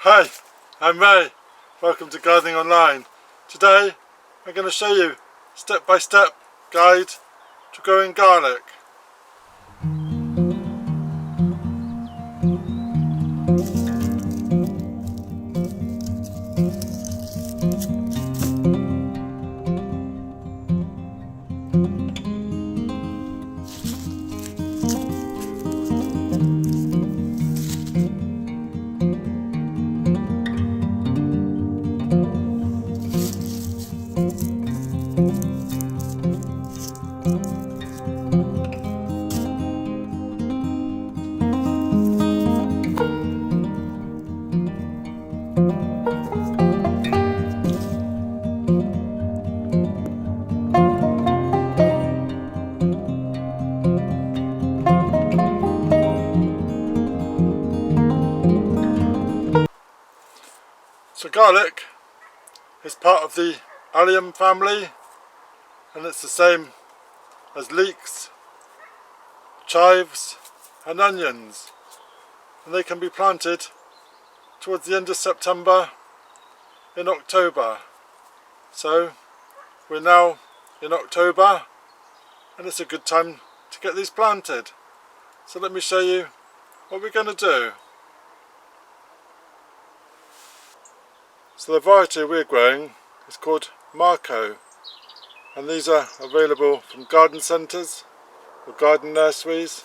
Hi, I'm Ray. Welcome to Gardening Online. Today I'm going to show you step-by-step guide to growing garlic. So garlic is part of the allium family, and it's the same as leeks, chives and onions, and they can be planted towards the end of September in October. So we're now in October and it's a good time to get these planted. So let me show you what we're going to do. So the variety we're growing is called Marco, and these are available from garden centres or garden nurseries,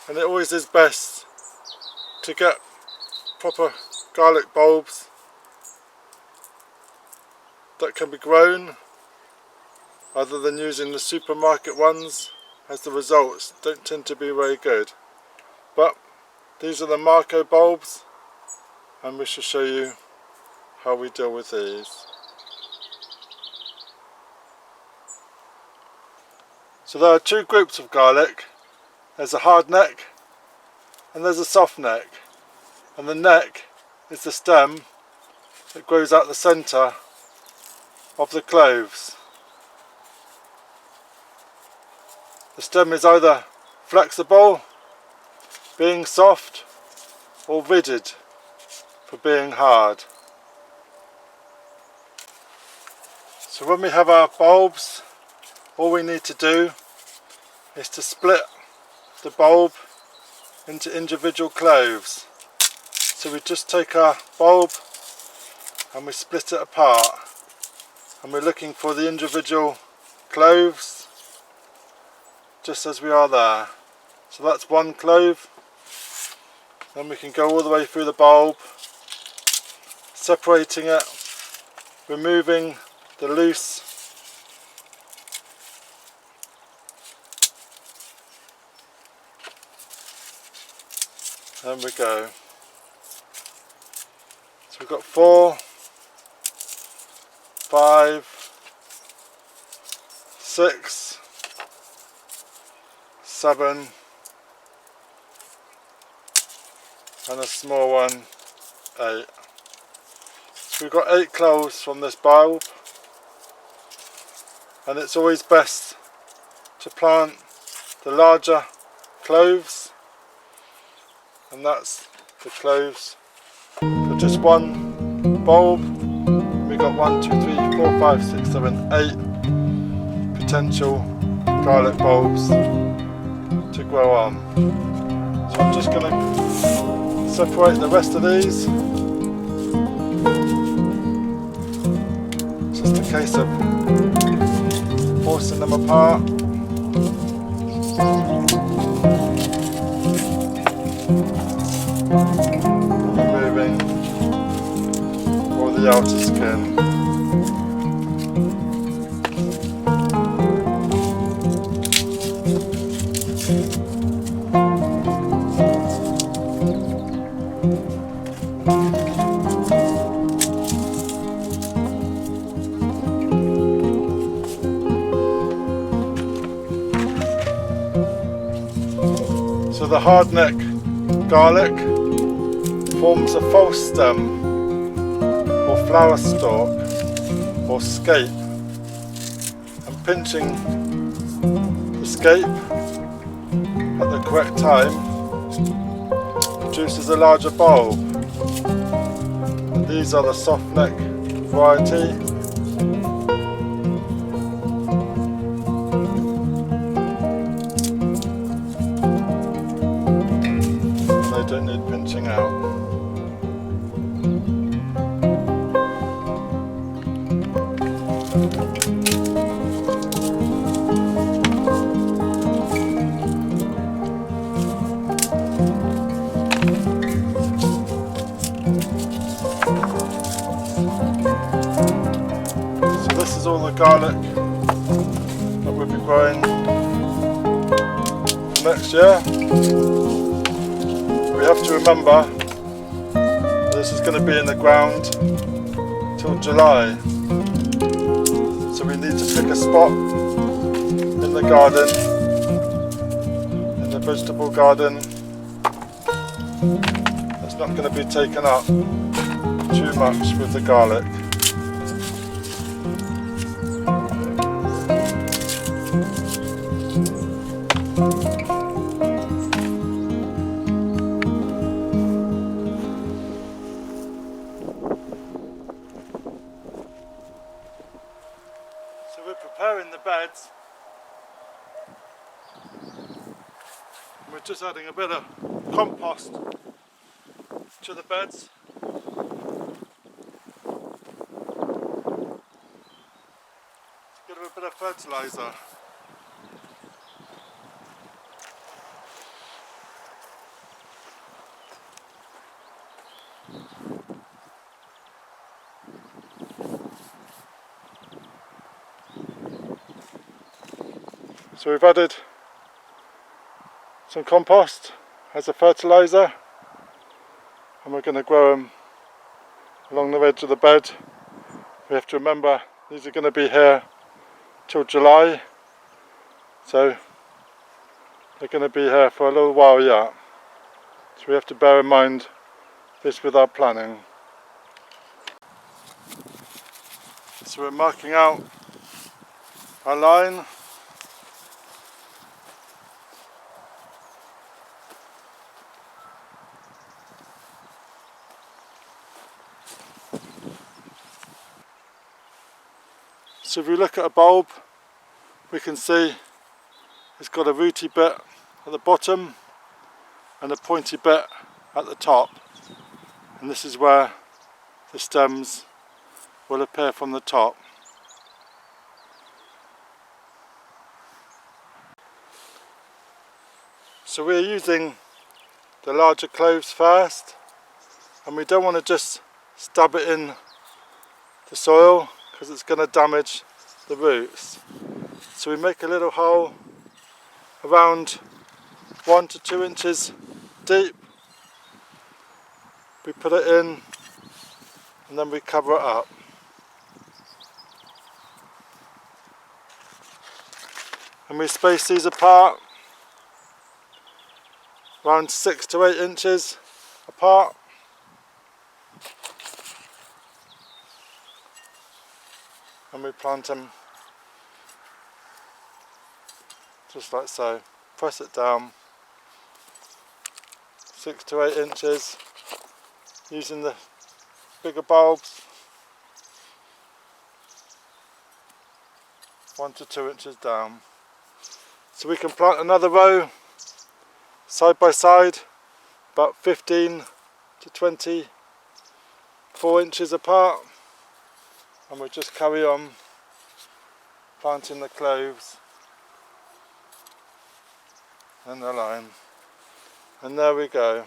and it always is best to get proper garlic bulbs that can be grown other than using the supermarket ones, as the results don't tend to be very good. But these are the Marco bulbs, and we shall show you how we deal with these. So there are two groups of garlic. There's a hard neck and there's a soft neck, and the neck is the stem that grows out the centre of the cloves. The stem is either flexible, being soft, or rigid, for being hard. So when we have our bulbs, all we need to do is to split the bulb into individual cloves. So we just take our bulb and we split it apart, and we're looking for the individual cloves just as we are there. So that's one clove. Then we can go all the way through the bulb, separating it, removing the loose there we go. So we've got 4, 5, 6, 7 and a small one, 8. So we've got 8 cloves from this bulb, and it's always best to plant the larger cloves, and that's the cloves for just one bulb. We've got 1, 2, 3, 4, 5, 6, 7, 8 potential garlic bulbs to grow on. So I'm just going to separate the rest of these. Just a case of forcing them apart. Removing all the outer skin. So the hard neck garlic forms a false stem or flower stalk or scape, and pinching the scape at the correct time produces a larger bulb. these are the soft neck variety. They don't need pinching out. So this is all the garlic that we'll be growing next year. We have to remember this is going to be in the ground till July, so we need to pick a spot in the garden, in the vegetable garden, that's not going to be taken up too much with the garlic. So we're preparing the beds, and we're just adding a bit of compost to the beds. To give it a bit of fertiliser. So we've added some compost as a fertiliser, and we're going to grow them along the edge of the bed. We have to remember these are going to be here till July, so they're going to be here for a little while yet. So we have to bear in mind this with our planning. So we're marking out our line. So if we look at a bulb, we can see it's got a rooty bit at the bottom and a pointy bit at the top, and this is where the stems will appear from the top. So we're using the larger cloves first, and we don't want to just stab it in the soil because it's going to damage the roots. So we make a little hole around 1 to 2 inches deep. We put it in and then we cover it up. And we space these apart around 6 to 8 inches apart. And we plant them just like so. Press it down 6 to 8 inches using the bigger bulbs, 1 to 2 inches down. So we can plant another row side by side, about 15 to 24 inches apart, and we'll just carry on planting the cloves and the lime. And there we go.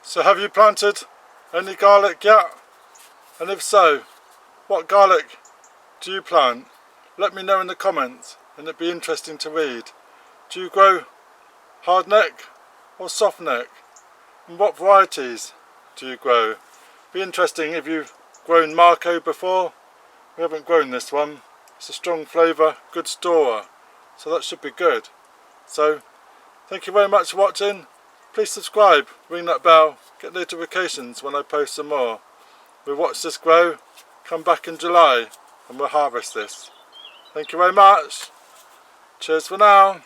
So have you planted any garlic yet? And if so, what garlic do you plant? Let me know in the comments, and it'd be interesting to read. Do you grow hard neck or soft neck? And what varieties do you grow? Be interesting if you've grown Marco before. We haven't grown this one. It's a strong flavour, good storer, so that should be good. So thank you very much for watching. Please subscribe, ring that bell, get notifications when I post some more. We'll watch this grow, come back in July and we'll harvest this. Thank you very much. Cheers for now.